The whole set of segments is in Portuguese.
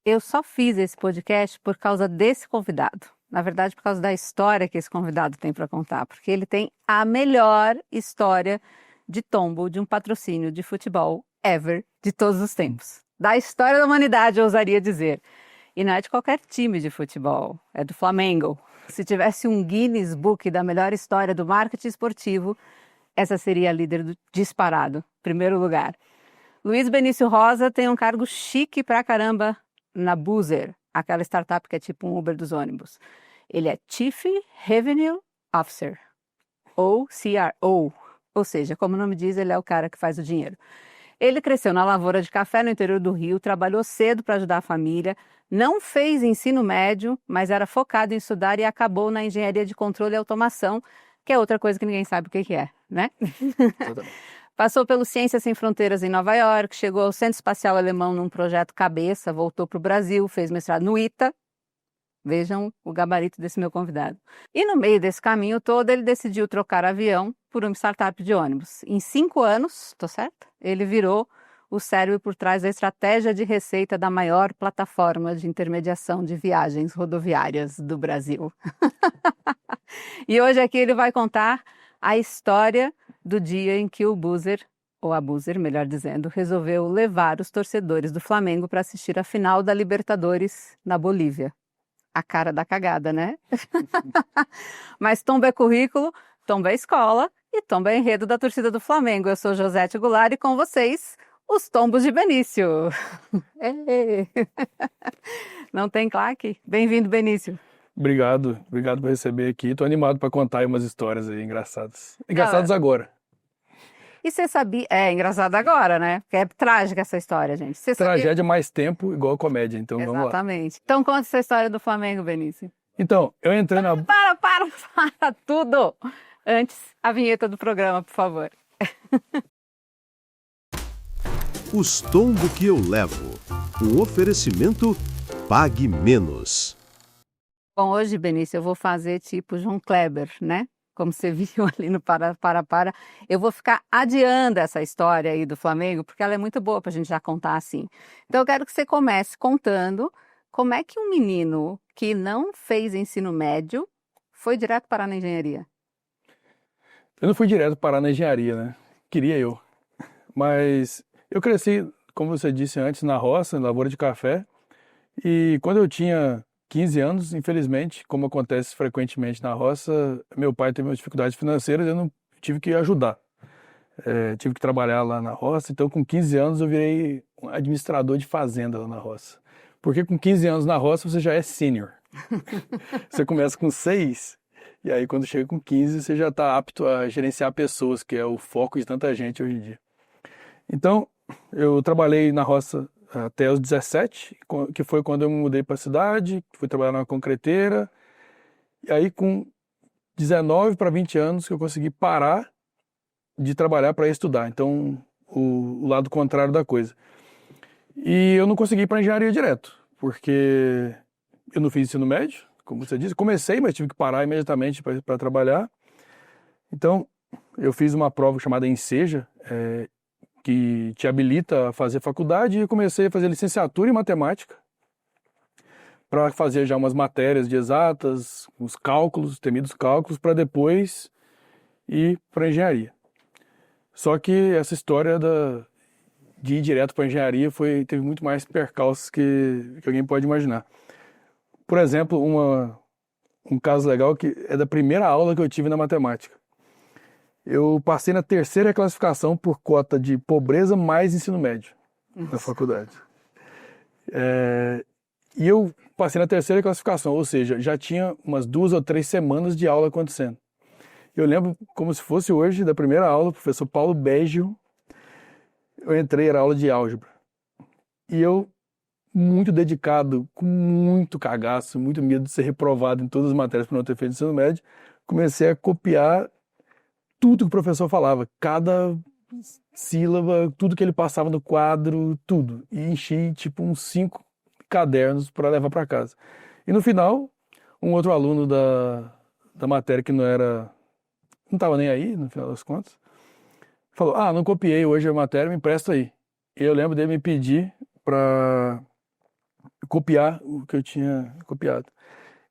Eu só fiz esse podcast por causa desse convidado. Na verdade, por causa da história que esse convidado tem para contar, porque ele tem a melhor história de tombo de um patrocínio de futebol ever de todos os tempos. Da história da humanidade, eu ousaria dizer. E não é de qualquer time de futebol, é do Flamengo. Se tivesse um Guinness Book da melhor história do marketing esportivo, essa seria a líder do disparado, primeiro lugar. Luiz Benício Rosa tem um cargo chique pra caramba na Boozer, aquela startup que é tipo um Uber dos ônibus. Ele é Chief Revenue Officer, ou CRO, ou seja, como o nome diz, ele é o cara que faz o dinheiro. Ele cresceu na lavoura de café no interior do Rio, trabalhou cedo para ajudar a família, não fez ensino médio, mas era focado em estudar e acabou na engenharia de controle e automação, que é outra coisa que ninguém sabe o que é, né? Passou pelo Ciências Sem Fronteiras em Nova York, chegou ao Centro Espacial Alemão num projeto Cabeça, voltou para o Brasil, fez mestrado no ITA. Vejam o gabarito desse meu convidado. E no meio desse caminho todo, ele decidiu trocar avião por uma startup de ônibus. Em 5 anos, tô certo? Ele virou o cérebro por trás da estratégia de receita da maior plataforma de intermediação de viagens rodoviárias do Brasil. E hoje aqui ele vai contar a história do dia em que o Boozer, ou a Boozer, melhor dizendo, resolveu levar os torcedores do Flamengo para assistir a final da Libertadores na Bolívia. A cara da cagada, né? Mas tomba é currículo, tomba é escola e tomba é enredo da torcida do Flamengo. Eu sou Josete Goulart e com vocês, os tombos de Benício. Não tem claque? Bem-vindo, Benício. Obrigado por receber aqui. Tô animado para contar aí umas histórias aí engraçadas. Engraçadas agora. E você sabia... É engraçado agora, né? Porque é trágica essa história, gente. Você Tragédia sabia... mais tempo igual comédia, então vamos lá. Exatamente. Então conta essa história do Flamengo, Benício. Então, eu entrei na... Para tudo! Antes, a vinheta do programa, por favor. Os tombos que eu levo. Um oferecimento Pague Menos. Bom, hoje, Benício, eu vou fazer tipo João Kleber, né? Como você viu ali no Para. Eu vou ficar adiando essa história aí do Flamengo, porque ela é muito boa pra gente já contar assim. Então eu quero que você comece contando como é que um menino que não fez ensino médio foi direto parar na engenharia. Eu não fui direto parar na engenharia, né? Queria eu. Mas eu cresci, como você disse antes, na roça, na lavoura de café. E quando eu tinha 15 anos, infelizmente, como acontece frequentemente na roça, meu pai teve umas dificuldades financeiras e eu não tive que ajudar. Tive que trabalhar lá na roça, então com 15 anos eu virei um administrador de fazenda lá na roça. Porque com 15 anos na roça você já é sênior. Você começa com 6, e aí quando chega com 15 você já está apto a gerenciar pessoas, que é o foco de tanta gente hoje em dia. Então, eu trabalhei na roça até os 17, que foi quando eu me mudei para a cidade, fui trabalhar numa concreteira, e aí com 19 para 20 anos que eu consegui parar de trabalhar para estudar, então o lado contrário da coisa. E eu não consegui ir para engenharia direto, porque eu não fiz ensino médio, como você disse, comecei, mas tive que parar imediatamente para trabalhar. Então, eu fiz uma prova chamada Enseja, que te habilita a fazer faculdade, e eu comecei a fazer licenciatura em matemática para fazer já umas matérias de exatas, os cálculos, temidos cálculos, para depois ir para engenharia. Só que essa história de ir direto para engenharia teve muito mais percalços que alguém pode imaginar. Por exemplo, um caso legal que é da primeira aula que eu tive na matemática. Eu passei na terceira classificação por cota de pobreza mais ensino médio na faculdade. E eu passei na terceira classificação, ou seja, já tinha umas 2 ou 3 semanas de aula acontecendo. Eu lembro como se fosse hoje, da primeira aula, o professor Paulo Beggio, eu entrei, era aula de álgebra. E eu, muito dedicado, com muito cagaço, muito medo de ser reprovado em todas as matérias por não ter feito ensino médio, comecei a copiar tudo que o professor falava, cada sílaba, tudo que ele passava no quadro, tudo. E enchi tipo uns 5 cadernos para levar para casa. E no final, um outro aluno da matéria que não estava nem aí, no final das contas, falou, não copiei hoje a matéria, me empresta aí. E eu lembro dele me pedir para copiar o que eu tinha copiado.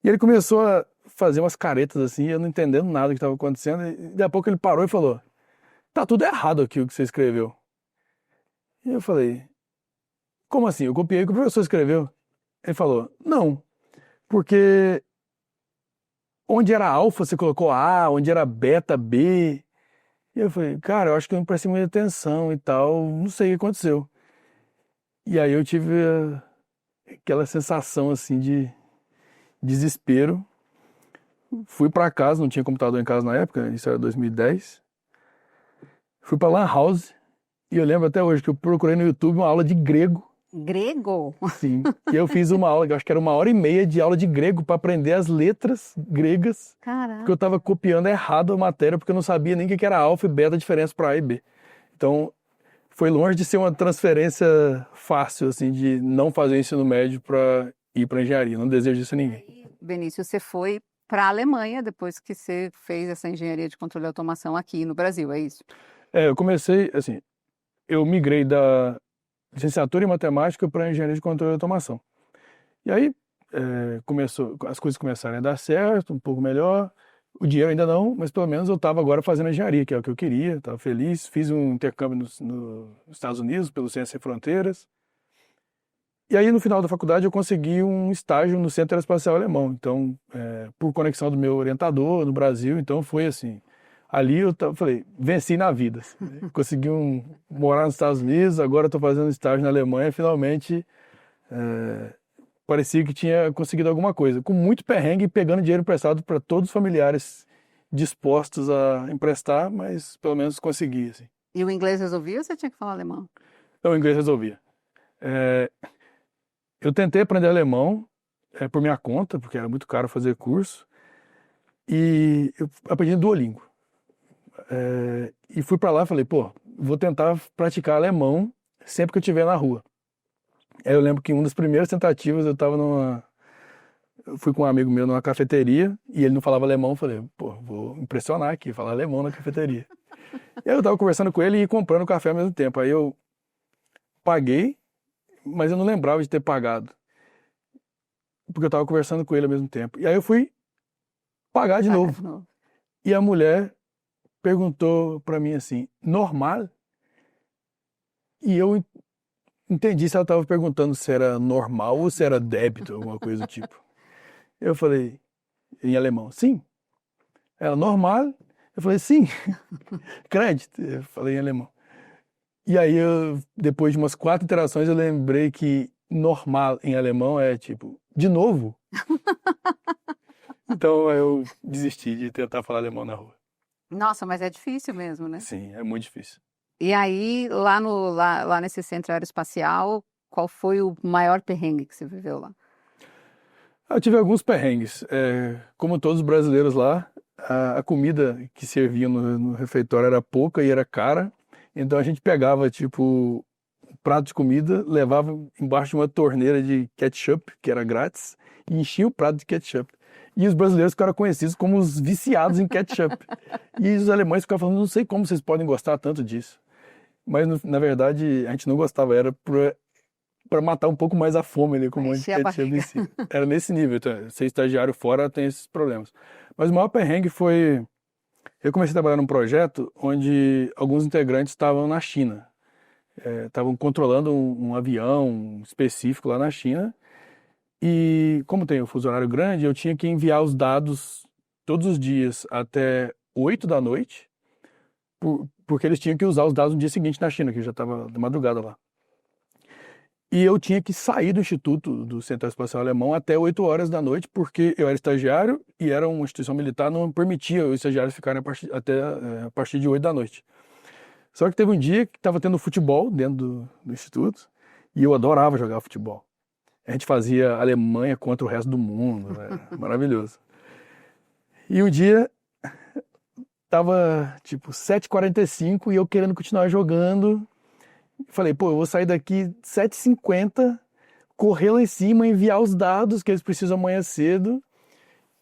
E ele começou a fazer umas caretas assim, eu não entendendo nada do que estava acontecendo, e daqui a pouco ele parou e falou: tá tudo errado aqui o que você escreveu. E eu falei: como assim? Eu copiei o que o professor escreveu. Ele falou: não, porque onde era alfa você colocou A, onde era beta, B. E eu falei: cara, eu acho que eu não prestei muita atenção e tal, não sei o que aconteceu. E aí eu tive aquela sensação assim de desespero. Fui pra casa, não tinha computador em casa na época, isso era 2010. Fui pra Lan House e eu lembro até hoje que eu procurei no YouTube uma aula de grego. Grego? Sim. E eu fiz uma aula, que eu acho que era 1h30 de aula de grego para aprender as letras gregas, porque eu Caraca. estava copiando errado a matéria, porque eu não sabia nem o que era alfa e beta, a diferença para A e B. Então, foi longe de ser uma transferência fácil, assim, de não fazer ensino médio para ir para engenharia. Não desejo isso a ninguém. Benício, você foi para a Alemanha depois que você fez essa engenharia de controle e automação aqui no Brasil, é isso? Eu comecei, assim, eu migrei da licenciatura em matemática para engenharia de controle e automação. E aí as coisas começaram a dar certo, um pouco melhor. O dinheiro ainda não, mas pelo menos eu estava agora fazendo engenharia, que é o que eu queria, estava feliz. Fiz um intercâmbio nos Estados Unidos, pelo Ciências Sem Fronteiras. E aí no final da faculdade eu consegui um estágio no Centro Aeroespacial Alemão. Então, por conexão do meu orientador no Brasil, então foi assim. Ali falei, venci na vida. Consegui morar nos Estados Unidos, agora estou fazendo estágio na Alemanha, finalmente parecia que tinha conseguido alguma coisa. Com muito perrengue e pegando dinheiro emprestado para todos os familiares dispostos a emprestar, mas pelo menos consegui. Assim. E o inglês resolvia ou você tinha que falar alemão? Então o inglês resolvia. Eu tentei aprender alemão por minha conta, porque era muito caro fazer curso, e eu aprendi no Duolingo. E fui para lá e falei, pô, vou tentar praticar alemão sempre que eu estiver na rua. Aí eu lembro que uma das primeiras tentativas eu fui com um amigo meu numa cafeteria e ele não falava alemão, eu falei, pô, vou impressionar aqui, falar alemão na cafeteria. E aí eu tava conversando com ele e comprando café ao mesmo tempo. Aí eu paguei, mas eu não lembrava de ter pagado, porque eu tava conversando com ele ao mesmo tempo. E aí eu fui pagar de novo. E a mulher perguntou para mim assim, normal? E eu entendi se ela estava perguntando se era normal ou se era débito, alguma coisa do tipo. Eu falei, em alemão, sim. Ela, normal? Eu falei, sim. Crédito? Eu falei em alemão. E aí, depois de umas 4 interações, eu lembrei que normal em alemão é tipo, de novo? Então eu desisti de tentar falar alemão na rua. Nossa, mas é difícil mesmo, né? Sim, é muito difícil. E aí, lá nesse centro aeroespacial, qual foi o maior perrengue que você viveu lá? Eu tive alguns perrengues. Como todos os brasileiros lá, a comida que servia no refeitório era pouca e era cara. Então a gente pegava, tipo, um prato de comida, levava embaixo de uma torneira de ketchup, que era grátis, e enchia o prato de ketchup. E os brasileiros ficaram conhecidos como os viciados em ketchup. E os alemães ficavam falando, não sei como vocês podem gostar tanto disso. Mas, na verdade, a gente não gostava, era para matar um pouco mais a fome ali com um monte de ketchup em si. Era nesse nível, então, ser estagiário fora tem esses problemas. Mas o maior perrengue foi... Eu comecei a trabalhar num projeto onde alguns integrantes estavam na China. Estavam controlando um avião específico lá na China. E como tem o fuso horário grande, eu tinha que enviar os dados todos os dias até 8 da noite, porque eles tinham que usar os dados no dia seguinte na China, que já estava de madrugada lá. E eu tinha que sair do Instituto do Centro Espacial Alemão até 8 horas da noite, porque eu era estagiário e era uma instituição militar, não permitia os estagiários ficarem a partir de 8 da noite. Só que teve um dia que estava tendo futebol dentro do Instituto e eu adorava jogar futebol. A gente fazia Alemanha contra o resto do mundo, maravilhoso. E um dia tava tipo 7h45 e eu querendo continuar jogando. Falei, pô, eu vou sair daqui 7h50, correr lá em cima, enviar os dados que eles precisam amanhã cedo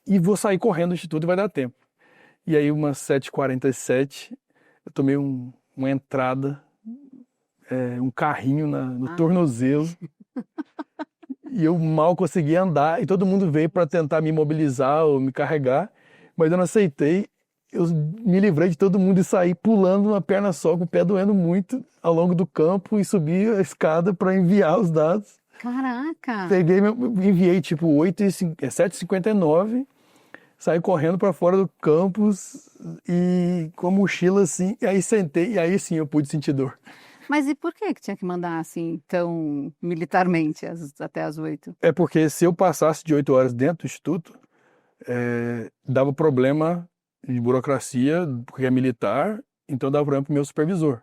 e vou sair correndo do instituto e vai dar tempo. E aí umas 7h47 eu tomei uma entrada, um carrinho no tornozelo e eu mal conseguia andar, e todo mundo veio para tentar me mobilizar ou me carregar, mas eu não aceitei. Eu me livrei de todo mundo e saí pulando uma perna só, com o pé doendo muito, ao longo do campo, e subi a escada para enviar os dados. Caraca! Enviei tipo 7h59, saí correndo para fora do campus e com a mochila assim, e aí sentei, e aí sim eu pude sentir dor. Mas e por que tinha que mandar assim tão militarmente até as 8? É porque se eu passasse de 8 horas dentro do instituto, dava problema de burocracia, porque é militar, então dava problema pro meu supervisor.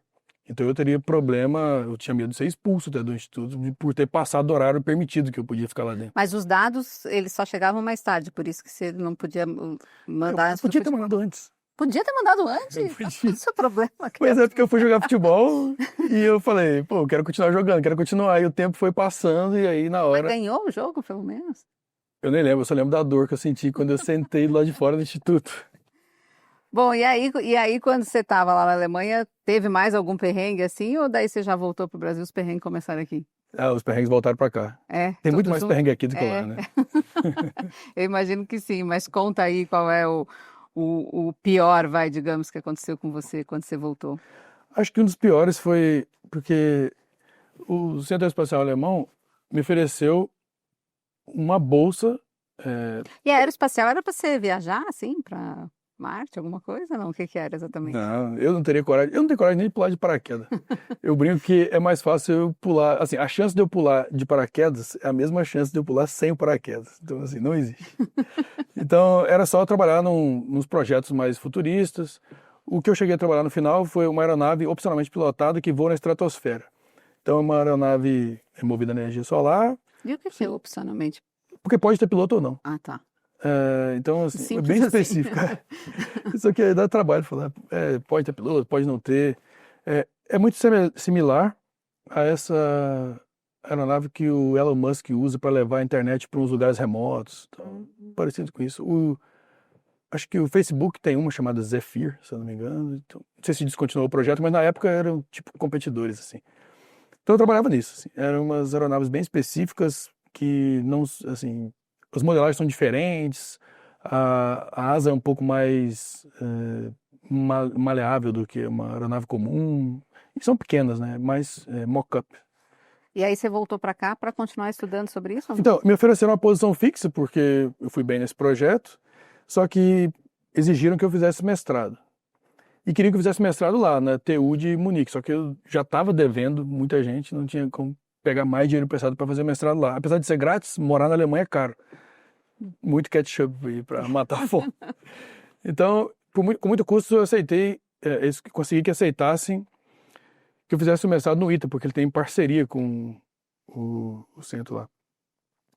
Então eu teria problema, eu tinha medo de ser expulso até do instituto por ter passado o horário permitido que eu podia ficar lá dentro. Mas os dados, eles só chegavam mais tarde, por isso que você não podia mandar Eu antes. podia ter mandado antes. Podia ter mandado antes? Eu podia. Isso é problema. Pois é, porque eu fui jogar futebol e eu falei, pô, eu quero continuar jogando, quero continuar. E o tempo foi passando e aí na Mas hora... ganhou o jogo, pelo menos? Eu nem lembro, eu só lembro da dor que eu senti quando eu sentei lá de fora do instituto. Bom, e aí quando você estava lá na Alemanha, teve mais algum perrengue assim, ou daí você já voltou para o Brasil, os perrengues começaram aqui? Ah, os perrengues voltaram pra cá. Tem muito mais perrengue aqui do que lá, né? Eu imagino que sim, mas conta aí qual é o pior, digamos, que aconteceu com você quando você voltou. Acho que um dos piores foi porque o Centro Espacial Alemão me ofereceu uma bolsa. E a aeroespacial era para você viajar, assim, para Marte, alguma coisa? Não, o que era exatamente? Não, eu não teria coragem. Eu não tenho coragem nem de pular de paraquedas. Eu brinco que é mais fácil eu pular. Assim, a chance de eu pular de paraquedas é a mesma chance de eu pular sem o paraquedas. Então, assim, não existe. Então, era só trabalhar nos projetos mais futuristas. O que eu cheguei a trabalhar no final foi uma aeronave opcionalmente pilotada que voa na estratosfera. Então, é uma aeronave movida a energia solar. E o que é opcionalmente? Porque pode ter piloto ou não. Ah, tá. Então, assim, é Simples bem assim. específico. Isso aqui aí dá trabalho falar. Pode ter piloto, pode não ter. É muito similar a essa aeronave que o Elon Musk usa para levar a internet para uns lugares remotos. Então, parecido com isso. Acho que o Facebook tem uma chamada Zephyr, se eu não me engano. Então, não sei se descontinuou o projeto, mas na época eram tipo competidores, assim. Então eu trabalhava nisso. Assim. Eram umas aeronaves bem específicas que não, assim, as modelagens são diferentes, a asa é um pouco mais maleável do que uma aeronave comum. E são pequenas, né? Mais mock-up. E aí você voltou para cá para continuar estudando sobre isso? Ou não? Então, me ofereceram uma posição fixa, porque eu fui bem nesse projeto, só que exigiram que eu fizesse mestrado. E queriam que eu fizesse mestrado lá, na TU de Munique, só que eu já estava devendo muita gente, não tinha como pegar mais dinheiro emprestado para fazer mestrado lá. Apesar de ser grátis, morar na Alemanha é caro. Muito ketchup para matar a fome. Então, com muito custo, eu aceitei, eles consegui que aceitassem que eu fizesse o mestrado no ITA, porque ele tem parceria com o centro lá.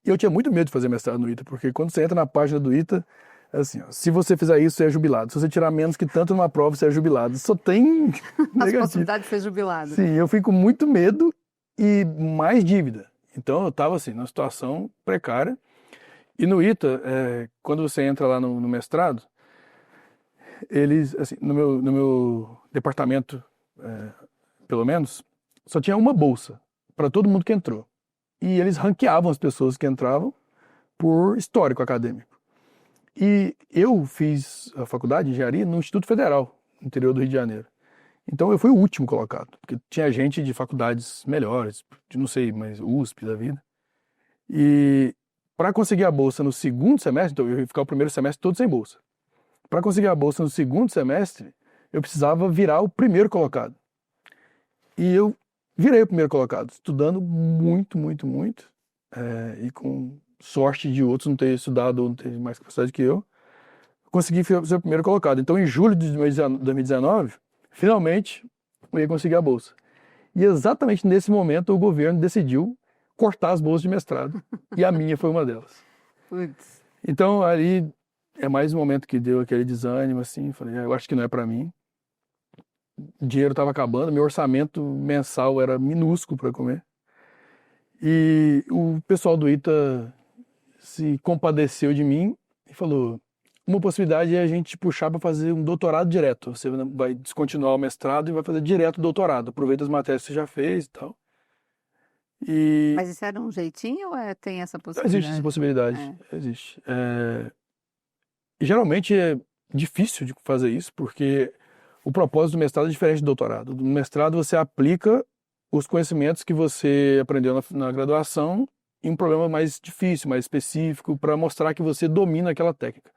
E eu tinha muito medo de fazer mestrado no ITA, porque quando você entra na página do ITA, é assim, ó, se você fizer isso, você é jubilado. Se você tirar menos que tanto numa prova, você é jubilado. Só tem As negativo. possibilidades de ser jubilado. Sim, eu fui com muito medo e mais dívida. Então eu estava assim, numa situação precária. E no ITA, quando você entra lá no mestrado, eles, assim, no meu departamento, pelo menos, só tinha uma bolsa para todo mundo que entrou. E eles ranqueavam as pessoas que entravam por histórico acadêmico. E eu fiz a faculdade de engenharia no Instituto Federal, no interior do Rio de Janeiro. Então eu fui o último colocado, porque tinha gente de faculdades melhores, de não sei, mas USP da vida. E para conseguir a bolsa no segundo semestre, então eu ia ficar o primeiro semestre todo sem bolsa. Para conseguir a bolsa no segundo semestre, eu precisava virar o primeiro colocado. E eu virei o primeiro colocado, estudando muito, muito, muito, e com sorte de outros não ter estudado ou não ter mais capacidade que eu, consegui ser o primeiro colocado. Então, em julho de 2019, finalmente, eu ia conseguir a bolsa. E exatamente nesse momento, o governo decidiu cortar as bolsas de mestrado. E a minha foi uma delas. Putz. Então, ali é mais um momento que deu aquele desânimo, assim, falei, eu acho que não é para mim. O dinheiro estava acabando, meu orçamento mensal era minúsculo para comer. E o pessoal do ITA se compadeceu de mim e falou, uma possibilidade é a gente te puxar para fazer um doutorado direto. Você vai descontinuar o mestrado e vai fazer direto o doutorado. Aproveita as matérias que você já fez e tal. E Mas isso era um jeitinho ou tem essa existe essa possibilidade? possibilidade, existe. E geralmente é difícil de fazer isso, porque o propósito do mestrado é diferente do doutorado. No mestrado você aplica os conhecimentos que você aprendeu na graduação em um problema mais difícil, mais específico, para mostrar que você domina aquela técnica.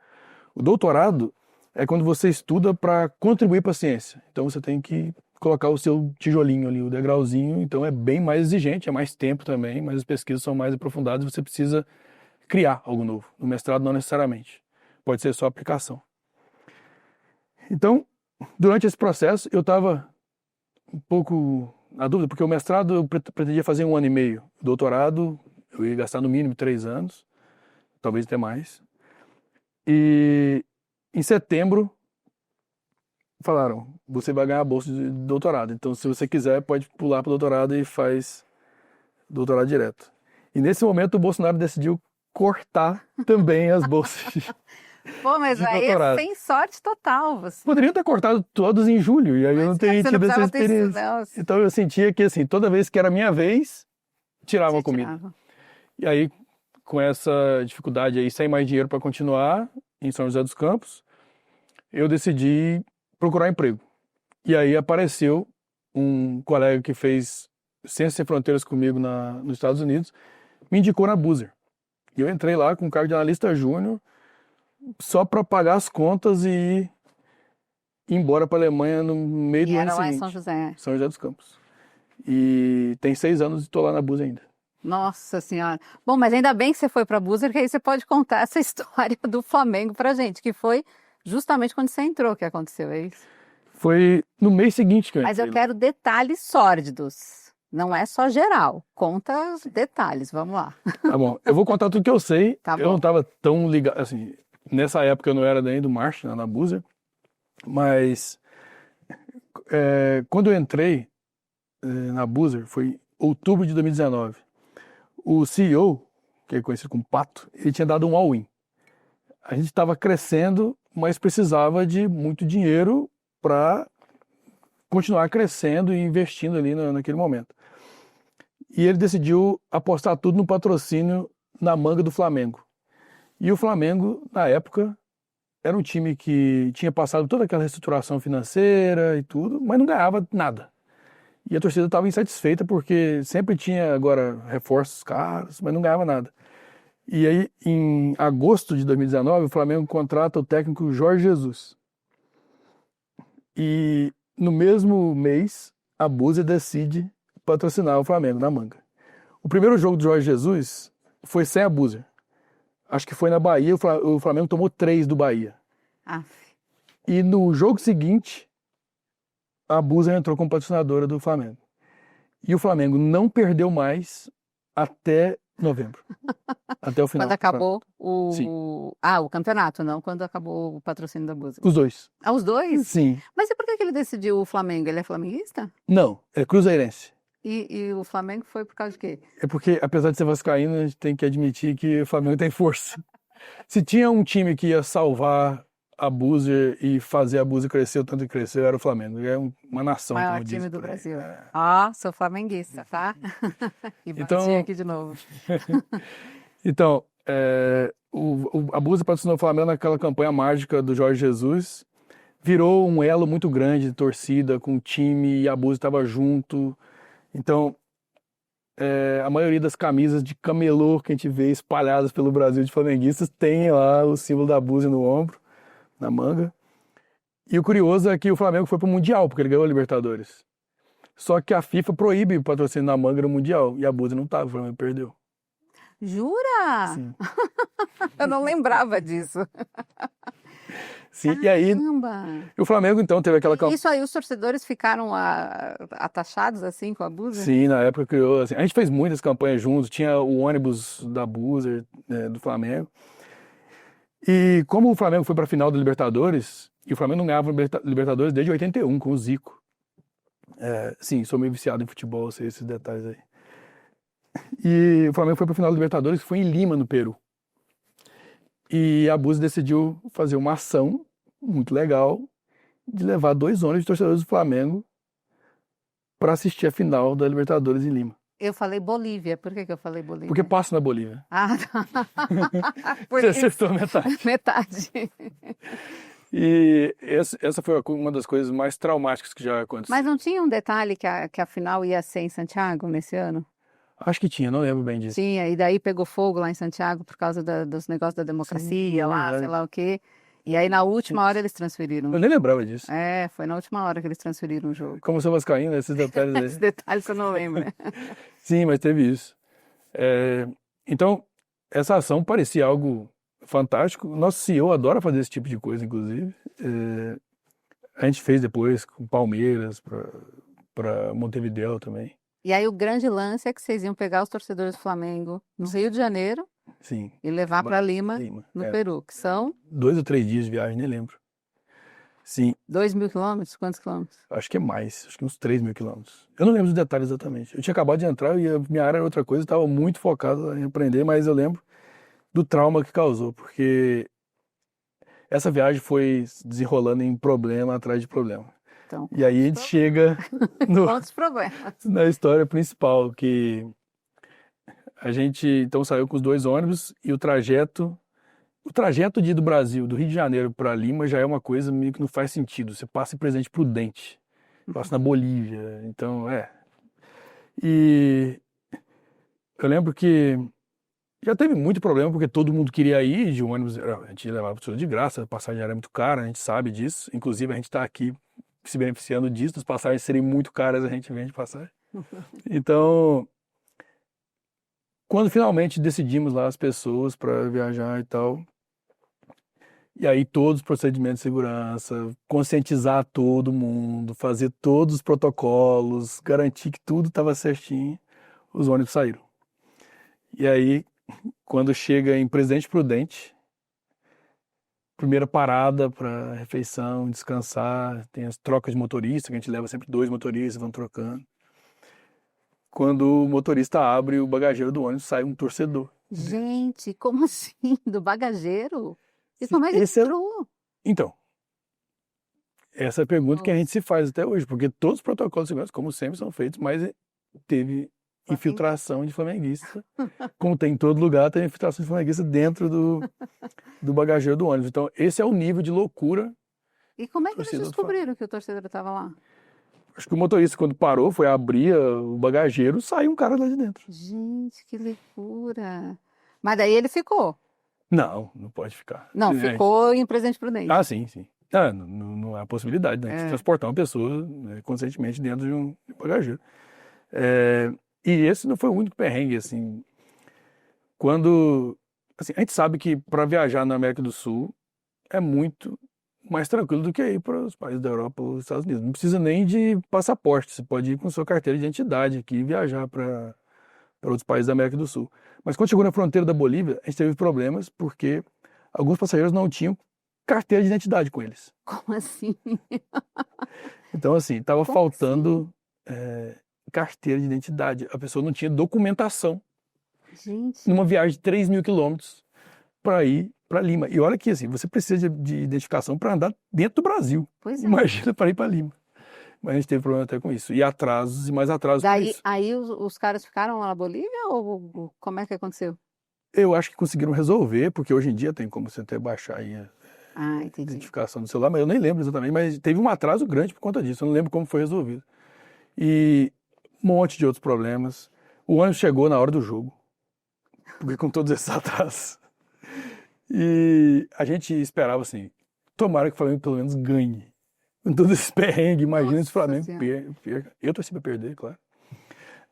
O doutorado é quando você estuda para contribuir para a ciência. Então você tem que colocar o seu tijolinho ali, o degrauzinho. Então é bem mais exigente, é mais tempo também, mas as pesquisas são mais aprofundadas e você precisa criar algo novo. No mestrado não necessariamente. Pode ser só aplicação. Então, durante esse processo, eu estava um pouco na dúvida, porque o mestrado eu pretendia fazer 1 ano e meio. O doutorado, eu ia gastar no mínimo 3 anos, talvez até mais. E em setembro, falaram, você vai ganhar a bolsa de doutorado. Então, se você quiser, pode pular para o doutorado e faz doutorado direto. E nesse momento, o Bolsonaro decidiu cortar também as bolsas. Pô, mas de aí doutorado. sem sorte total, você. Poderiam ter cortado todos em julho, e aí eu não teria Você não tido essa precisava ter isso, experiência. não. Então eu sentia que, assim, toda vez que era minha vez, tiravam a Você comida. tirava. E aí, com essa dificuldade aí, sem mais dinheiro para continuar em São José dos Campos, eu decidi procurar emprego. E aí apareceu um colega que fez Ciências Sem Fronteiras comigo nos Estados Unidos, me indicou na Boozer. E eu entrei lá com cargo de analista júnior, só para pagar as contas e ir embora para a Alemanha no meio do E ano era lá em seguinte. São José. São José dos Campos. E tem 6 anos e estou lá na Boozer ainda. Nossa Senhora. Bom, mas ainda bem que você foi para a Boozer, que aí você pode contar essa história do Flamengo pra gente, que foi justamente quando você entrou que aconteceu, é isso? Foi no mês seguinte que eu Mas entrei eu lá. quero detalhes sórdidos. Não é só geral. Conta os detalhes, vamos lá. Tá bom, eu vou contar tudo que eu sei. Tá Eu bom. não estava tão ligado, assim, nessa época eu não era nem do March, na Boozer, mas quando eu entrei na Boozer, foi outubro de 2019. O CEO, que é conhecido como Pato, ele tinha dado um all-in. A gente estava crescendo, mas precisava de muito dinheiro para continuar crescendo e investindo ali naquele momento. E ele decidiu apostar tudo no patrocínio na manga do Flamengo. E o Flamengo, na época, era um time que tinha passado toda aquela reestruturação financeira e tudo, mas não ganhava nada. E a torcida estava insatisfeita porque sempre tinha agora reforços caros, mas não ganhava nada. E aí, em agosto de 2019, o Flamengo contrata o técnico Jorge Jesus. E no mesmo mês, a Boozer decide patrocinar o Flamengo na manga. O primeiro jogo do Jorge Jesus foi sem a Boozer. Acho que foi na Bahia, o Flamengo tomou 3 do Bahia. Aff. E no jogo seguinte, a Boozer entrou como patrocinadora do Flamengo. E o Flamengo não perdeu mais até novembro. Até o final. Quando acabou Sim. o campeonato, não quando acabou o patrocínio da Búzios. Os dois. Ah, os dois? Sim. Mas e por que ele decidiu o Flamengo? Ele é flamenguista? Não, é cruzeirense. E o Flamengo foi por causa de quê? É porque, apesar de ser vascaíno, a gente tem que admitir que o Flamengo tem força. Se tinha um time que ia salvar a Boozer e fazer a Boozer crescer o tanto que cresceu, era o Flamengo. É uma nação, Maior como diz time do por aí. Brasil. Ó, sou flamenguista, tá? E bati Então- aqui de novo. Então, a Boozer patrocinou o Flamengo naquela campanha mágica do Jorge Jesus. Virou um elo muito grande de torcida com o time e a Boozer estava junto. Então, a maioria das camisas de camelô que a gente vê espalhadas pelo Brasil de flamenguistas tem lá o símbolo da Boozer no ombro, na manga. E o curioso é que o Flamengo foi pro Mundial, porque ele ganhou a Libertadores. Só que a FIFA proíbe o patrocínio na manga no Mundial, e a Boozer não tava, o Flamengo perdeu. Jura? Sim. Eu não lembrava disso. Sim, e aí Caramba! o Flamengo então teve aquela campanha. Isso aí, os torcedores ficaram atachados assim com a Búzios? Sim, na época criou assim. A gente fez muitas campanhas juntos, tinha o ônibus da Boozer, do Flamengo. E como o Flamengo foi para a final da Libertadores, e o Flamengo não ganhava Libertadores desde 81, com o Zico. Sim, sou meio viciado em futebol, sei esses detalhes aí. E o Flamengo foi para a final da Libertadores, que foi em Lima, no Peru. E a Búzios decidiu fazer uma ação muito legal de levar 2 ônibus de torcedores do Flamengo para assistir a final da Libertadores em Lima. Eu falei Bolívia. Por que eu falei Bolívia? Porque passa na Bolívia. Ah, tá. Por Você isso, acertou metade. metade. E essa foi uma das coisas mais traumáticas que já aconteceu. Mas não tinha um detalhe que a final ia ser em Santiago nesse ano? Acho que tinha, não lembro bem disso. Tinha, e daí pegou fogo lá em Santiago por causa dos negócios da democracia Sim, lá, verdade. sei lá o quê. E aí na última hora eles transferiram. Eu nem lembrava disso. É, foi na última hora que eles transferiram o jogo. Como eu sou vascaíno, esses detalhes aí. Esses detalhes você não lembra. Sim, mas teve isso. Então, essa ação parecia algo fantástico. Nosso CEO adora fazer esse tipo de coisa, inclusive. A gente fez depois com Palmeiras, para Montevidéu também. E aí o grande lance é que vocês iam pegar os torcedores do Flamengo no Rio de Janeiro Sim. e levar para Lima, Lima. no Peru, que são 2 ou 3 dias de viagem, nem lembro. Sim, 2.000 quilômetros? Quantos quilômetros? acho que é mais, acho que uns 3.000 quilômetros. Eu não lembro os detalhes exatamente. Eu tinha acabado de entrar e a minha área era outra coisa, estava muito focado em aprender, mas eu lembro do trauma que causou, porque essa viagem foi desenrolando em problema atrás de problema. Então, E aí a gente chega quantos problemas? na história principal, que a gente então saiu com os 2 ônibus e o trajeto de ir do Brasil, do Rio de Janeiro para Lima, já é uma coisa meio que não faz sentido. Você passa em Presidente Prudente, passa na Bolívia, então E eu lembro que já teve muito problema porque todo mundo queria ir de ônibus, a gente levava tudo de graça, a passagem era muito cara, a gente sabe disso. Inclusive a gente está aqui se beneficiando disso, das passagens serem muito caras, a gente vende passagem. Então, quando finalmente decidimos lá as pessoas para viajar e tal, e aí todos os procedimentos de segurança, conscientizar todo mundo, fazer todos os protocolos, garantir que tudo estava certinho, os ônibus saíram. E aí, quando chega em Presidente Prudente, primeira parada para refeição, descansar, tem as trocas de motorista, que a gente leva sempre 2 motoristas, vão trocando. Quando o motorista abre o bagageiro do ônibus, sai um torcedor. Gente, como assim? Do bagageiro? E como é que Esse é- entrou? Então, essa é a pergunta que a gente se faz até hoje, porque todos os protocolos de segurança, como sempre, são feitos, mas teve infiltração de flamenguista. Como tem em todo lugar, tem infiltração de flamenguista dentro do bagageiro do ônibus. Então, esse é o nível de loucura. E como é que eles Torcedor do descobriram que o torcedor estava lá? Acho que o motorista, quando parou, foi abrir o bagageiro, saiu um cara lá de dentro. Gente, que loucura. Mas daí ele ficou. Não, não pode ficar. Não, ficou em Presidente Prudente. Ah, sim, sim. Não há possibilidade, né, de transportar uma pessoa, né, conscientemente dentro de um bagageiro. E esse não foi o único perrengue, assim. Assim, a gente sabe que para viajar na América do Sul é muito mais tranquilo do que ir para os países da Europa ou dos Estados Unidos. Não precisa nem de passaporte, você pode ir com sua carteira de identidade aqui e viajar para outros países da América do Sul. Mas quando chegou na fronteira da Bolívia, a gente teve problemas porque alguns passageiros não tinham carteira de identidade com eles. Como assim? Então, assim, estava Como faltando carteira de identidade. A pessoa não tinha documentação Gente, numa viagem de 3.000 quilômetros para ir para Lima. E olha que, assim, você precisa de identificação para andar dentro do Brasil. pois é. Imagina para ir para Lima. Mas a gente teve problema até com isso. E atrasos e mais atrasos por Daí, isso. aí os caras ficaram lá na Bolívia ou como é que aconteceu? Eu acho que conseguiram resolver, porque hoje em dia tem como você até baixar aí a Ah, entendi. identificação do celular, mas eu nem lembro exatamente. Mas teve um atraso grande por conta disso. Eu não lembro como foi resolvido. E um monte de outros problemas. O ônibus chegou na hora do jogo, porque com todos esses atrasos. E a gente esperava assim, tomara que o Flamengo pelo menos ganhe. Com todo esse perrengue, imagina se o Flamengo perca. Eu torci pra perder, claro.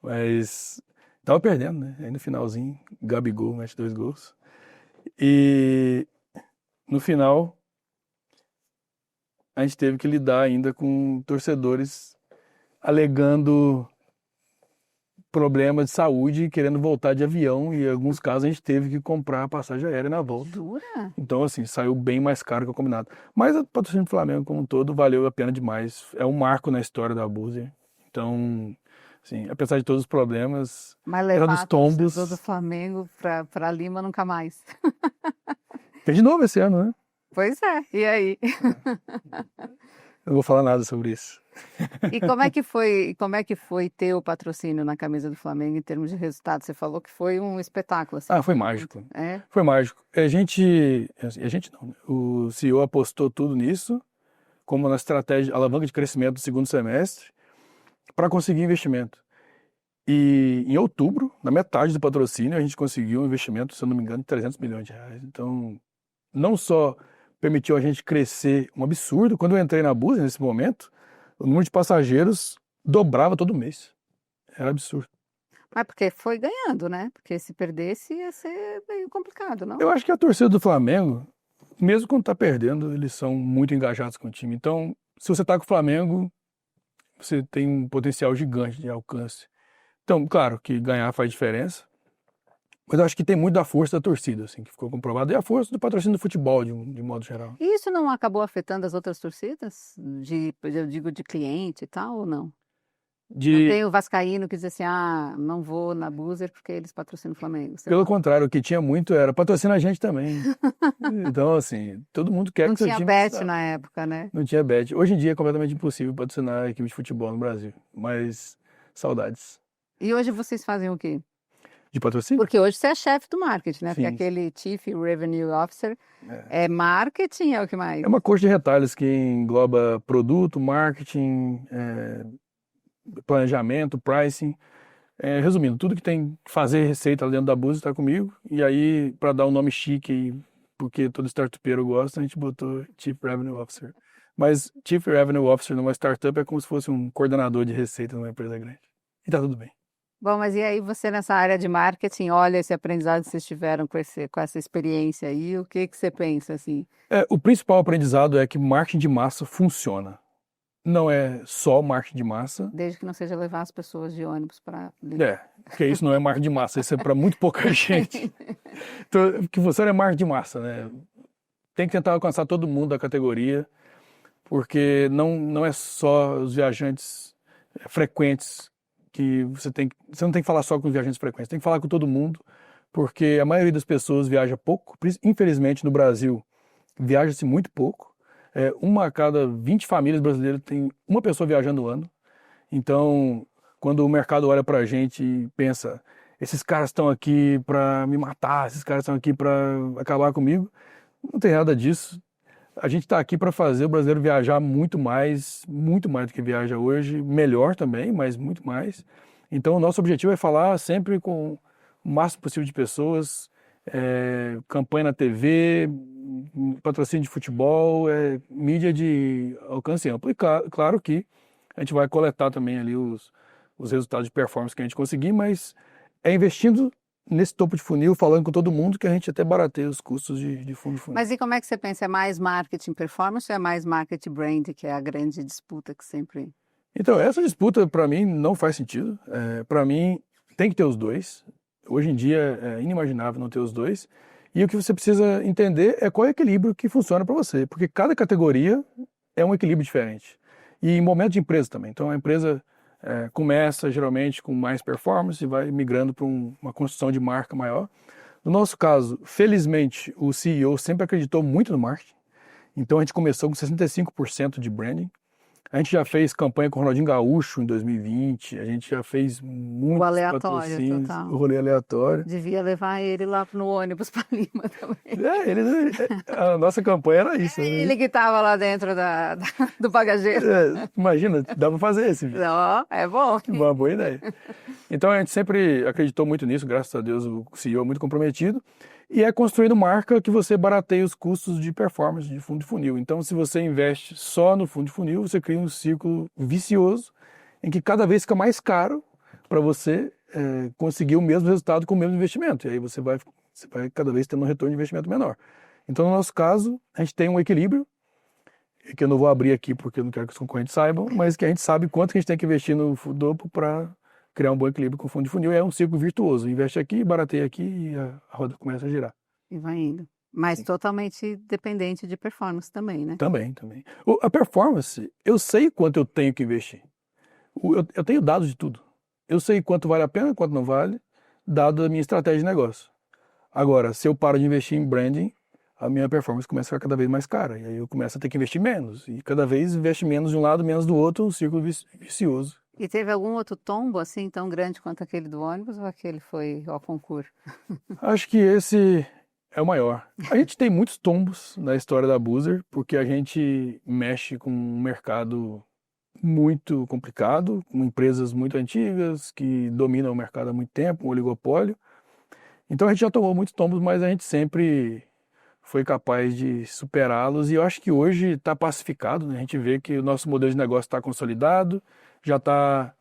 Mas tava perdendo, né? Aí no finalzinho, Gabigol mete 2 gols. E no final, a gente teve que lidar ainda com torcedores alegando problemas de saúde, querendo voltar de avião, e em alguns casos a gente teve que comprar a passagem aérea na volta. Jura? Então, assim, saiu bem mais caro que o combinado. Mas o patrocínio do Flamengo como um todo valeu a pena demais. É um marco na história da Buser. Então, assim, apesar de todos os problemas, Mas era levar dos o tombos. torcedor do Flamengo pra Lima nunca mais. Tem de novo esse ano, né? Pois é, e aí? Eu não vou falar nada sobre isso. E como é que foi ter o patrocínio na camisa do Flamengo em termos de resultado? Você falou que foi um espetáculo, assim. Ah, foi mágico. É? Foi mágico. A gente não, né? O CEO apostou tudo nisso, como na estratégia, alavanca de crescimento do segundo semestre, para conseguir investimento. E em outubro, na metade do patrocínio, a gente conseguiu um investimento, se eu não me engano, de 300 milhões de reais. Então, não só permitiu a gente crescer um absurdo, quando eu entrei na Buser, nesse momento, o número de passageiros dobrava todo mês. Era absurdo. Mas porque foi ganhando, né? Porque se perdesse ia ser meio complicado, não? Eu acho que a torcida do Flamengo, mesmo quando tá perdendo, eles são muito engajados com o time. Então, se você tá com o Flamengo, você tem um potencial gigante de alcance. Então, claro que ganhar faz diferença, mas eu acho que tem muito da força da torcida, assim, que ficou comprovado, e a força do patrocínio do futebol, de modo geral. E isso não acabou afetando as outras torcidas? Eu digo de cliente e tal, ou não? Não tem o vascaíno que diz assim, não vou na Buser porque eles patrocinam o Flamengo. Sei Pelo lá. contrário, o que tinha muito era patrocina a gente também. Então, assim, todo mundo quer Não que seu tinha time... bet na época, né? Não tinha bet. Hoje em dia é completamente impossível patrocinar a equipe de futebol no Brasil, mas saudades. E hoje vocês fazem o quê? De patrocínio? Porque hoje você é chefe do marketing, né? Porque Sim. aquele Chief Revenue Officer é marketing, é o que mais? É uma coxa de retalhos que engloba produto, marketing, planejamento, pricing. Resumindo, tudo que tem que fazer receita lá dentro da Buser está comigo. E aí, para dar um nome chique, porque todo startupeiro gosta, a gente botou Chief Revenue Officer. Mas Chief Revenue Officer numa startup é como se fosse um coordenador de receita numa empresa grande. E tá tudo bem. Bom, mas e aí você nessa área de marketing, olha esse aprendizado que vocês tiveram com essa experiência aí, o que que você pensa assim? O principal aprendizado é que marketing de massa funciona. Não é só marketing de massa. Desde que não seja levar as pessoas de ônibus para... Porque isso não é marketing de massa, isso é para muito pouca gente. Então, o que funciona é marketing de massa, né? Tem que tentar alcançar todo mundo da categoria, porque não é só os viajantes frequentes que você não tem que falar só com os viajantes frequentes, tem que falar com todo mundo, porque a maioria das pessoas viaja pouco. Infelizmente, no Brasil, viaja-se muito pouco. Uma a cada 20 famílias brasileiras tem uma pessoa viajando no ano. Então, quando o mercado olha pra gente e pensa, esses caras estão aqui para me matar, esses caras estão aqui para acabar comigo, não tem nada disso. A gente está aqui para fazer o brasileiro viajar muito mais do que viaja hoje, melhor também, mas muito mais. Então, o nosso objetivo é falar sempre com o máximo possível de pessoas, campanha na TV, patrocínio de futebol, mídia de alcance amplo. E claro que a gente vai coletar também ali os resultados de performance que a gente conseguir, mas é investindo nesse topo de funil, falando com todo mundo, que a gente até barateia os custos de fundo de funil. Mas e como é que você pensa? É mais marketing performance ou é mais marketing brand, que é a grande disputa que sempre... Então, essa disputa, para mim, não faz sentido. Para mim, tem que ter os dois. Hoje em dia, é inimaginável não ter os dois. E o que você precisa entender é qual é o equilíbrio que funciona para você, porque cada categoria é um equilíbrio diferente. E em momento de empresa também. Então, a empresa começa geralmente com mais performance e vai migrando para uma construção de marca maior. No nosso caso, felizmente, o CEO sempre acreditou muito no marketing. Então, a gente começou com 65% de branding. A gente já fez campanha com o Ronaldinho Gaúcho em 2020, a gente já fez muitos patrocínios, total. o rolê aleatório. Devia levar ele lá no ônibus para Lima também. A nossa campanha era isso. Né? Ele que estava lá dentro do bagageiro. Imagina, dá para fazer esse. Não, é bom. Uma boa ideia. Então a gente sempre acreditou muito nisso, graças a Deus o CEO é muito comprometido. E é construindo marca que você barateia os custos de performance de fundo de funil. Então, se você investe só no fundo de funil, você cria um ciclo vicioso em que cada vez fica mais caro para você conseguir o mesmo resultado com o mesmo investimento. E aí você vai cada vez tendo um retorno de investimento menor. Então, no nosso caso, a gente tem um equilíbrio, que eu não vou abrir aqui porque eu não quero que os concorrentes saibam, mas que a gente sabe quanto que a gente tem que investir no topo para criar um bom equilíbrio com o fundo de funil. É um ciclo virtuoso. Investe aqui, barateia aqui e a roda começa a girar. E vai indo. Mas Sim. Totalmente dependente de performance também, né? Também. A performance, eu sei quanto eu tenho que investir. Eu tenho dados de tudo. Eu sei quanto vale a pena, quanto não vale, dado a minha estratégia de negócio. Agora, se eu paro de investir em branding, a minha performance começa a ficar cada vez mais cara. E aí eu começo a ter que investir menos. E cada vez investe menos de um lado, menos do outro, um círculo vicioso. E teve algum outro tombo assim tão grande quanto aquele do ônibus ou aquele foi ao concurso? Acho que esse é o maior. A gente tem muitos tombos na história da Buser, porque a gente mexe com um mercado muito complicado, com empresas muito antigas, que dominam o mercado há muito tempo, um oligopólio. Então a gente já tomou muitos tombos, mas a gente sempre foi capaz de superá-los. E eu acho que hoje está pacificado, né? A gente vê que o nosso modelo de negócio está consolidado, já está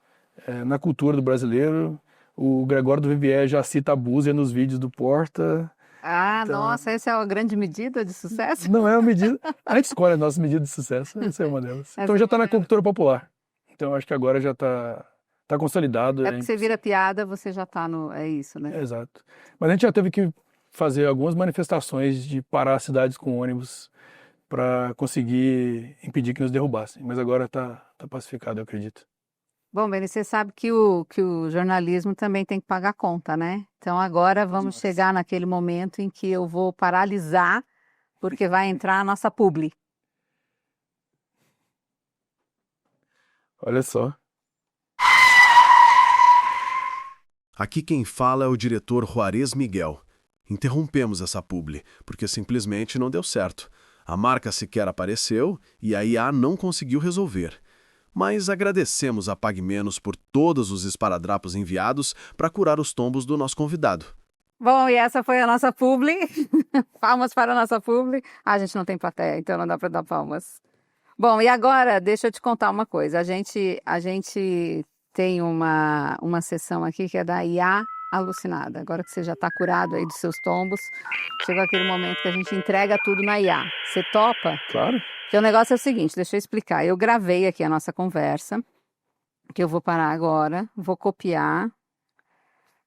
na cultura do brasileiro. O Gregório do Vivier já cita a Buser nos vídeos do Porta. Ah, Então, nossa, essa é a grande medida de sucesso? não é uma medida. A gente escolhe as nossas medidas de sucesso, essa é uma delas. Então já está na cultura popular. Então eu acho que agora já está consolidado. É porque você vira piada, você já está no... É isso, né? Exato. Mas a gente já teve que fazer algumas manifestações de parar as cidades com ônibus para conseguir impedir que nos derrubassem. Mas agora está pacificado, eu acredito. Bom, Beni, você sabe que o jornalismo também tem que pagar conta, né? Então agora vamos chegar naquele momento em que eu vou paralisar, porque vai entrar a nossa publi. Olha só. Aqui quem fala é o diretor Juarez Miguel. Interrompemos essa publi, porque simplesmente não deu certo. A marca sequer apareceu e a IA não conseguiu resolver. Mas agradecemos a Pague Menos por todos os esparadrapos enviados para curar os tombos do nosso convidado. Bom, e essa foi a nossa publi. Palmas para a nossa publi. Ah, a gente não tem plateia, então não dá para dar palmas. Bom, e agora, deixa eu te contar uma coisa. A gente tem uma sessão aqui que é da IA alucinada. Agora que você já está curado aí dos seus tombos, chegou aquele momento que a gente entrega tudo na IA. Você topa? Claro. Porque o negócio é o seguinte, deixa eu explicar. Eu gravei aqui a nossa conversa, que eu vou parar agora, vou copiar,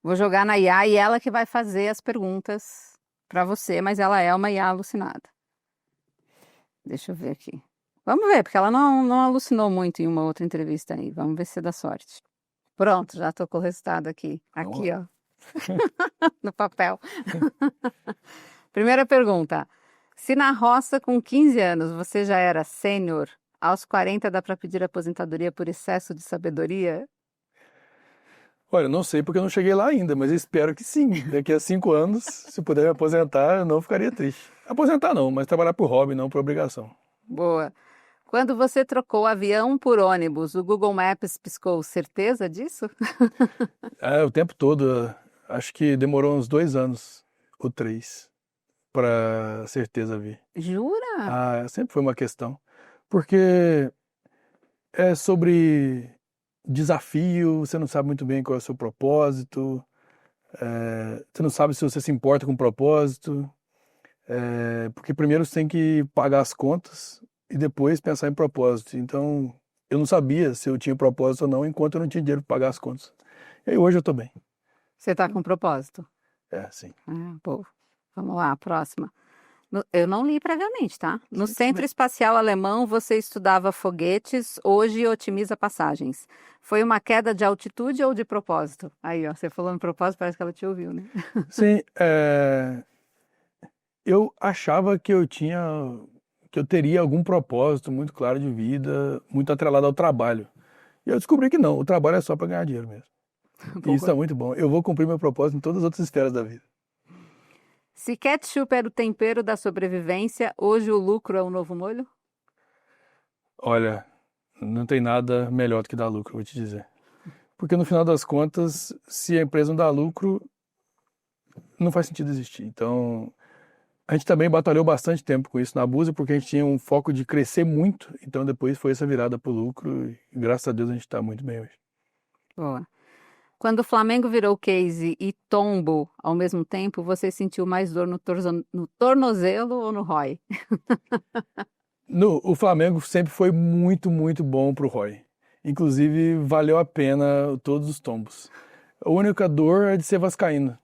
vou jogar na IA e ela que vai fazer as perguntas para você, mas ela é uma IA alucinada. Deixa eu ver aqui. Vamos ver, porque ela não alucinou muito em uma outra entrevista aí. Vamos ver se dá sorte. Pronto, já estou com o resultado aqui. Aqui, ó. No papel. Primeira pergunta. Se na roça com 15 anos você já era sênior, aos 40 dá para pedir aposentadoria por excesso de sabedoria? Olha, não sei porque eu não cheguei lá ainda, mas eu espero que sim. Daqui a 5 anos, se puder me aposentar, eu não ficaria triste. Aposentar não, mas trabalhar por hobby, não por obrigação. Boa. Quando você trocou avião por ônibus, o Google Maps piscou, certeza disso? O tempo todo, acho que demorou uns 2 anos ou 3 para certeza vir. Jura? Sempre foi uma questão. Porque é sobre desafio, você não sabe muito bem qual é o seu propósito, você não sabe se você se importa com o propósito, porque primeiro você tem que pagar as contas e depois pensar em propósito. Então, eu não sabia se eu tinha propósito ou não enquanto eu não tinha dinheiro para pagar as contas. E aí hoje eu estou bem. Você está com propósito? Sim. Pô. Vamos lá, a próxima. Eu não li previamente, tá? No Centro Espacial Alemão você estudava foguetes, hoje otimiza passagens. Foi uma queda de altitude ou de propósito? Aí, ó, você falou no propósito, parece que ela te ouviu, né? Sim, eu achava que eu teria algum propósito muito claro de vida, muito atrelado ao trabalho. E eu descobri que não, o trabalho é só para ganhar dinheiro mesmo. E isso é muito bom. Eu vou cumprir meu propósito em todas as outras esferas da vida. Se ketchup era o tempero da sobrevivência, hoje o lucro é o novo molho? Olha, não tem nada melhor do que dar lucro, vou te dizer. Porque no final das contas, se a empresa não dá lucro, não faz sentido existir. Então, a gente também batalhou bastante tempo com isso na Buser, porque a gente tinha um foco de crescer muito. Então, depois foi essa virada para o lucro e, graças a Deus, a gente está muito bem hoje. Boa. Quando o Flamengo virou case e tombo ao mesmo tempo, você sentiu mais dor no tornozelo ou no ROI? O Flamengo sempre foi muito, muito bom para o ROI. Inclusive, valeu a pena todos os tombos. A única dor é de ser vascaíno.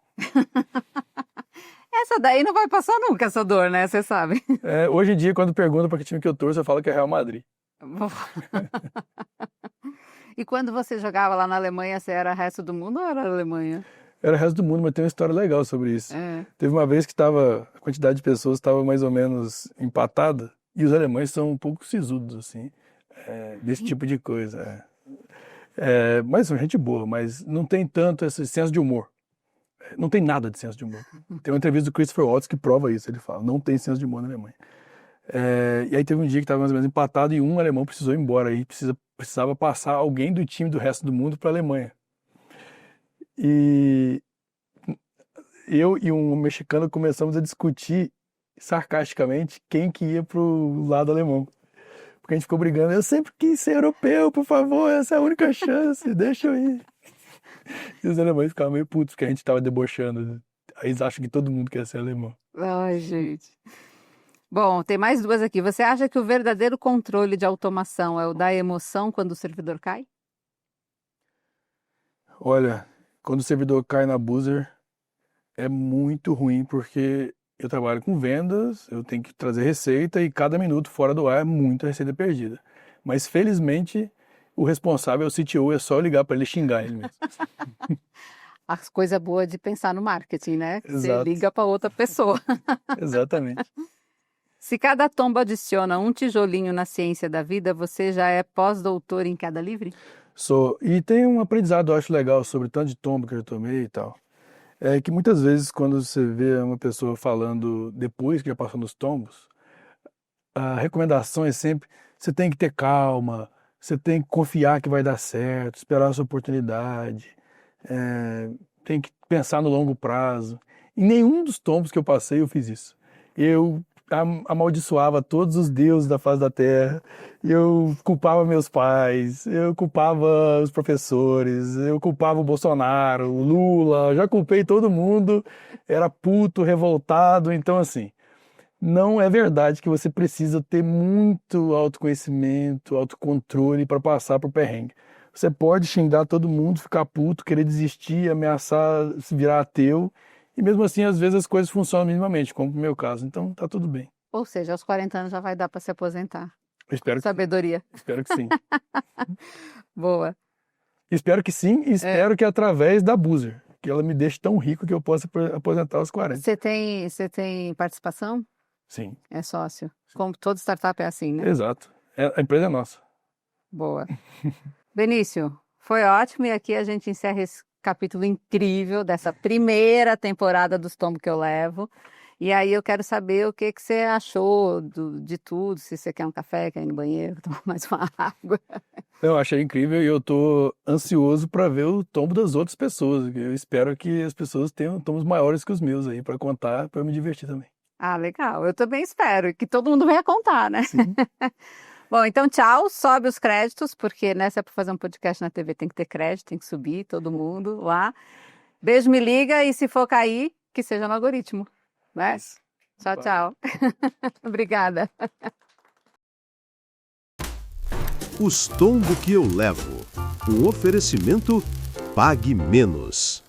Essa daí não vai passar nunca, essa dor, né? Você sabe. Hoje em dia, quando perguntam para que time que eu torço, eu falo que é Real Madrid. E quando você jogava lá na Alemanha, você era resto do mundo ou era Alemanha? Era o resto do mundo, mas tem uma história legal sobre isso. É. Teve uma vez que a quantidade de pessoas estava mais ou menos empatada, e os alemães são um pouco sisudos, assim, desse tipo de coisa. Mas são gente boa, mas não tem tanto esse senso de humor. Não tem nada de senso de humor. Tem uma entrevista do Christopher Waltz que prova isso. Ele fala, não tem senso de humor na Alemanha. E aí teve um dia que estava mais ou menos empatado e um alemão precisou ir embora. Aí precisava passar alguém do time do resto do mundo para a Alemanha. E eu e um mexicano começamos a discutir sarcasticamente quem que ia pro lado alemão. Porque a gente ficou brigando. Eu sempre quis ser europeu, por favor, essa é a única chance, deixa eu ir. E os alemães ficavam meio putos porque a gente tava debochando. Aí eles acham que todo mundo quer ser alemão. Ai, gente. Bom, tem mais duas aqui. Você acha que o verdadeiro controle de automação é o da emoção quando o servidor cai? Olha, quando o servidor cai na buzzer, é muito ruim porque eu trabalho com vendas, eu tenho que trazer receita e cada minuto fora do ar é muita receita perdida. Mas felizmente o responsável é o CTO, é só ligar para ele xingar ele mesmo. A coisa boa de pensar no marketing, né? Você Exato. liga para outra pessoa. Exatamente. Se cada tombo adiciona um tijolinho na ciência da vida, você já é pós-doutor em queda livre? E tem um aprendizado, eu acho legal, sobre o tanto de tombo que eu tomei e tal. É que muitas vezes, quando você vê uma pessoa falando depois que já passou nos tombos, a recomendação é sempre: você tem que ter calma, você tem que confiar que vai dar certo, esperar a sua oportunidade, tem que pensar no longo prazo. Em nenhum dos tombos que eu passei eu fiz isso. Eu amaldiçoava todos os deuses da face da terra, eu culpava meus pais, eu culpava os professores, eu culpava o Bolsonaro, o Lula, já culpei todo mundo, era puto, revoltado. Então, assim, não é verdade que você precisa ter muito autoconhecimento, autocontrole para passar por perrengue. Você pode xingar todo mundo, ficar puto, querer desistir, ameaçar se virar ateu, e mesmo assim, às vezes as coisas funcionam minimamente, como no meu caso. Então, tá tudo bem. Ou seja, aos 40 anos já vai dar para se aposentar. Eu espero Sabedoria. espero que sim. Boa. Espero que sim, e espero que através da Boozer, que ela me deixe tão rico que eu possa aposentar aos 40. Você tem participação? Sim, É sócio? Como toda startup é assim, né? exato. A empresa é nossa. Boa. Benício, foi ótimo e aqui a gente encerra esse capítulo incrível dessa primeira temporada dos Tombos que eu levo. E aí eu quero saber o que você achou de tudo, se você quer um café, quer ir no banheiro, tomar mais uma água. Eu achei incrível e eu tô ansioso para ver o tombo das outras pessoas. Eu espero que as pessoas tenham tombos maiores que os meus aí para contar, para eu me divertir também. Ah, legal. Eu também espero que todo mundo venha contar, né? Sim. Bom, então tchau, sobe os créditos, porque né, se é para fazer um podcast na TV tem que ter crédito, tem que subir todo mundo lá. Beijo, me liga e se for cair, que seja no algoritmo, né? Tchau, tchau. Obrigada. Os tombos que eu levo. Um oferecimento Pague Menos.